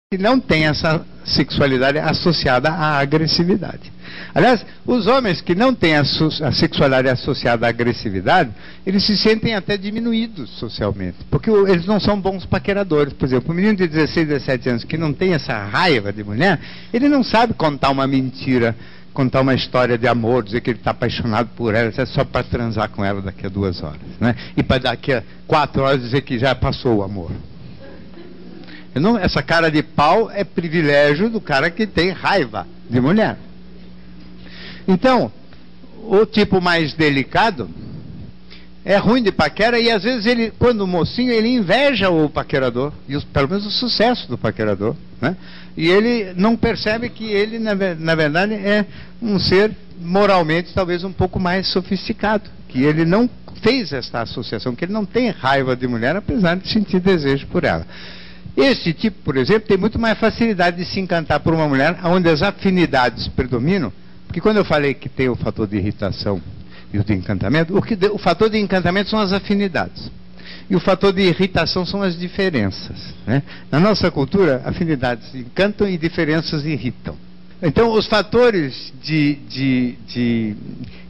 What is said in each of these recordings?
que não tem essa sexualidade associada à agressividade. Aliás, os homens que não têm a sexualidade associada à agressividade, eles se sentem até diminuídos socialmente, porque eles não são bons paqueradores. Por exemplo, um menino de 16, 17 anos que não tem essa raiva de mulher, ele não sabe contar uma mentira, contar uma história de amor, dizer que ele está apaixonado por ela, é só para transar com ela daqui a 2 horas, né? E para daqui a 4 horas dizer que já passou o amor. Essa cara de pau é privilégio do cara que tem raiva de mulher. Então, o tipo mais delicado é ruim de paquera e às vezes ele, quando o mocinho, ele inveja o paquerador, e pelo menos o sucesso do paquerador, né? E ele não percebe que ele, na verdade, é um ser moralmente talvez um pouco mais sofisticado, que ele não fez esta associação, que ele não tem raiva de mulher, apesar de sentir desejo por ela. Esse tipo, por exemplo, tem muito mais facilidade de se encantar por uma mulher onde as afinidades predominam, porque quando eu falei que tem o fator de irritação e o de encantamento, o fator de encantamento são as afinidades. E o fator de irritação são as diferenças, né? Na nossa cultura, afinidades encantam e diferenças irritam. Então, os fatores de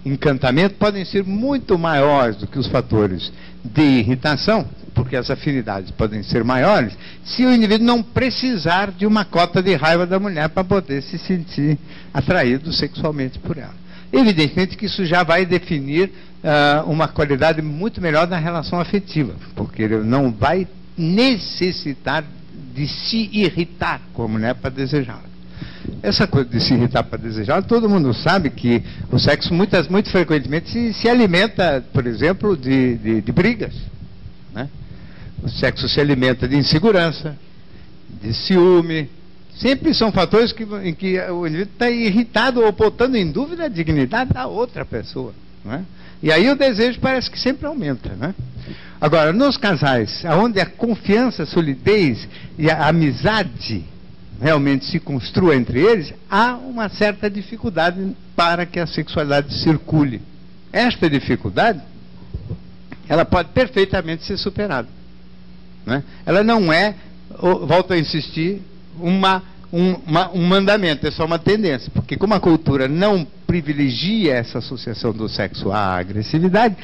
encantamento podem ser muito maiores do que os fatores de irritação, porque as afinidades podem ser maiores, se o indivíduo não precisar de uma cota de raiva da mulher para poder se sentir atraído sexualmente por ela. Evidentemente que isso já vai definir uma qualidade muito melhor da relação afetiva, porque ele não vai necessitar de se irritar com a mulher para desejá-la. Essa coisa de se irritar para desejá-la, todo mundo sabe que o sexo muito frequentemente se alimenta, por exemplo, de brigas, né? O sexo se alimenta de insegurança, de ciúme. Sempre são fatores em que o indivíduo está irritado ou botando em dúvida a dignidade da outra pessoa, né? E aí o desejo parece que sempre aumenta, né? Agora, nos casais, onde a confiança, a solidez e a amizade realmente se construa entre eles, há uma certa dificuldade para que a sexualidade circule. Esta dificuldade, ela pode perfeitamente ser superada, né? Ela não é, volto a insistir, um mandamento, é só uma tendência, porque como a cultura não privilegia essa associação do sexo à agressividade,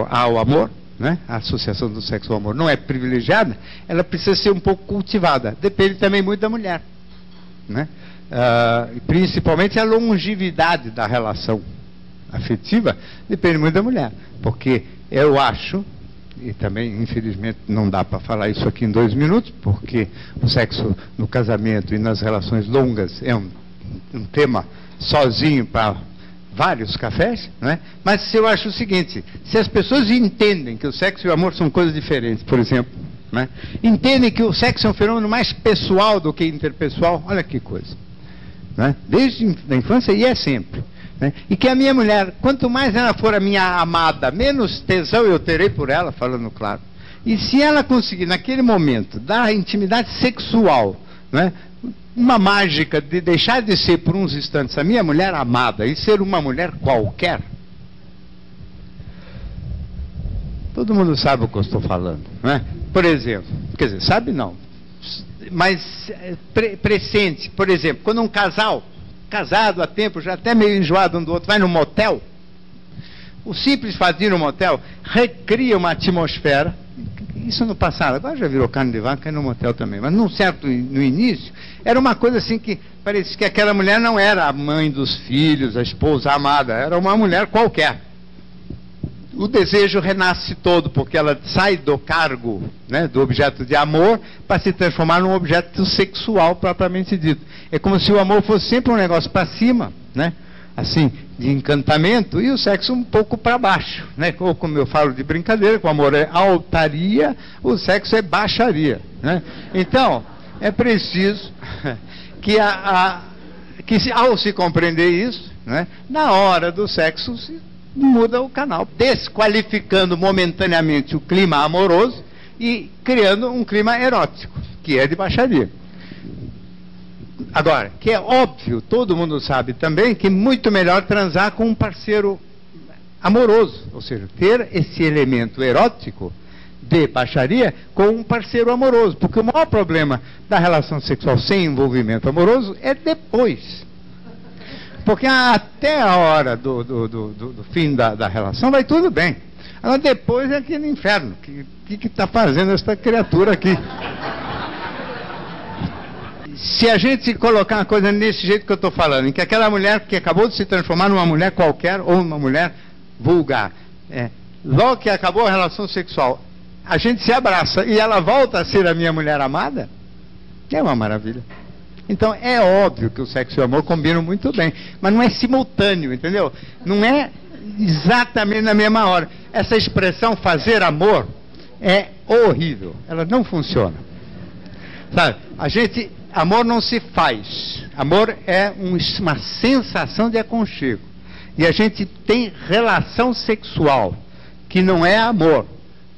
ao amor, né? A associação do sexo ao amor não é privilegiada, ela precisa ser um pouco cultivada. Depende também muito da mulher, né? Principalmente a longevidade da relação afetiva depende muito da mulher, porque eu acho, e também infelizmente não dá para falar isso aqui em 2 minutos, porque o sexo no casamento e nas relações longas é um tema sozinho para vários cafés, né? Mas eu acho o seguinte: se as pessoas entendem que o sexo e o amor são coisas diferentes, por exemplo, né? Entendem que o sexo é um fenômeno mais pessoal do que interpessoal, olha que coisa, né? Desde a infância e é sempre, né? E que a minha mulher, quanto mais ela for a minha amada, menos tesão eu terei por ela, falando claro. E se ela conseguir naquele momento dar intimidade sexual, né? Uma mágica de deixar de ser por uns instantes a minha mulher amada e ser uma mulher qualquer, todo mundo sabe o que eu estou falando, né? Por exemplo, quer dizer, sabe não, mas pressente, por exemplo, quando um casal casado há tempo, já até meio enjoado um do outro, vai no motel, o simples fato de ir no motel recria uma atmosfera. Isso no passado, agora já virou carne de vaca e no motel também, mas no início, era uma coisa assim que parecia que aquela mulher não era a mãe dos filhos, a esposa amada, era uma mulher qualquer. O desejo renasce todo, porque ela sai do cargo, né, do objeto de amor, para se transformar num objeto sexual propriamente dito. É como se o amor fosse sempre um negócio para cima, né, assim, de encantamento, e o sexo um pouco para baixo, né? Ou como eu falo de brincadeira, que o amor é altaria, o sexo é baixaria, né? Então, é preciso que, ao se compreender isso, né, na hora do sexo se muda o canal, desqualificando momentaneamente o clima amoroso e criando um clima erótico, que é de baixaria. Agora, que é óbvio, todo mundo sabe também, que é muito melhor transar com um parceiro amoroso, ou seja, ter esse elemento erótico de baixaria com um parceiro amoroso, porque o maior problema da relação sexual sem envolvimento amoroso é depois. Porque até a hora do fim da relação vai tudo bem. Agora depois é aquele inferno. O que está fazendo essa criatura aqui? Se a gente colocar uma coisa nesse jeito que eu estou falando, em que aquela mulher que acabou de se transformar numa mulher qualquer, ou numa mulher vulgar, logo que acabou a relação sexual, a gente se abraça e ela volta a ser a minha mulher amada, é uma maravilha. Então é óbvio que o sexo e o amor combinam muito bem, mas não é simultâneo, entendeu? Não é exatamente na mesma hora. Essa expressão fazer amor é horrível, ela não funciona. Sabe, amor não se faz, amor é uma sensação de aconchego. E a gente tem relação sexual, que não é amor,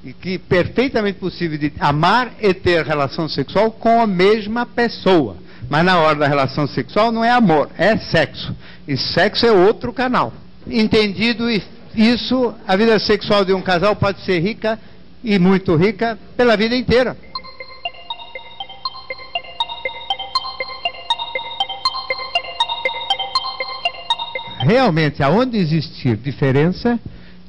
e que é perfeitamente possível de amar e ter relação sexual com a mesma pessoa. Mas na hora da relação sexual não é amor, é sexo. E sexo é outro canal. Entendido isso, a vida sexual de um casal pode ser rica, e muito rica, pela vida inteira. Realmente, aonde existir diferença,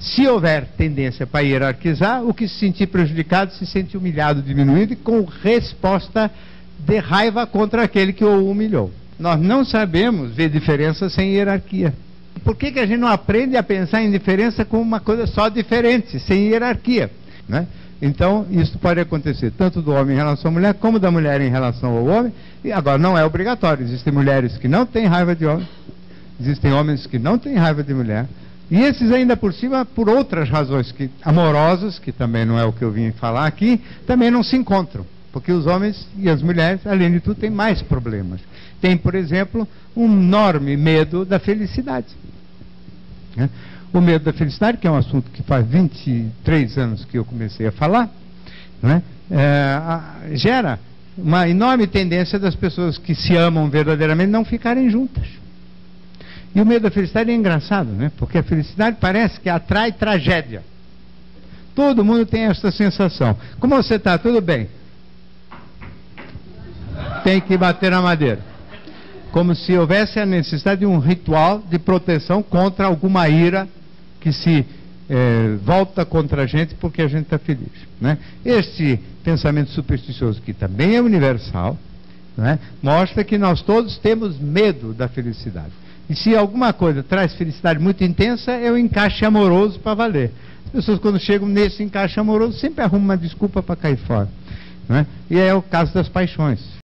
se houver tendência para hierarquizar, o que se sentir prejudicado se sente humilhado, diminuído, e com resposta de raiva contra aquele que o humilhou. Nós não sabemos ver diferença sem hierarquia. Por que a gente não aprende a pensar em diferença como uma coisa só diferente, sem hierarquia, né? Então, isso pode acontecer tanto do homem em relação à mulher, como da mulher em relação ao homem. E agora, não é obrigatório. Existem mulheres que não têm raiva de homem, existem homens que não têm raiva de mulher, e esses ainda por cima, por outras razões amorosas, que também não é o que eu vim falar aqui, também não se encontram. Porque os homens e as mulheres, além de tudo, têm mais problemas. Tem, por exemplo, um enorme medo da felicidade. O medo da felicidade, que é um assunto que faz 23 anos que eu comecei a falar, né, gera uma enorme tendência das pessoas que se amam verdadeiramente não ficarem juntas. E o medo da felicidade é engraçado, né? Porque a felicidade parece que atrai tragédia. Todo mundo tem essa sensação. Como você está? Tudo bem? Tem que bater na madeira. Como se houvesse a necessidade de um ritual de proteção contra alguma ira que se volta contra a gente porque a gente está feliz, né? Este pensamento supersticioso, que também é universal, né, mostra que nós todos temos medo da felicidade. E se alguma coisa traz felicidade muito intensa, é o encaixe amoroso para valer. As pessoas, quando chegam nesse encaixe amoroso, sempre arrumam uma desculpa para cair fora, né? E é o caso das paixões.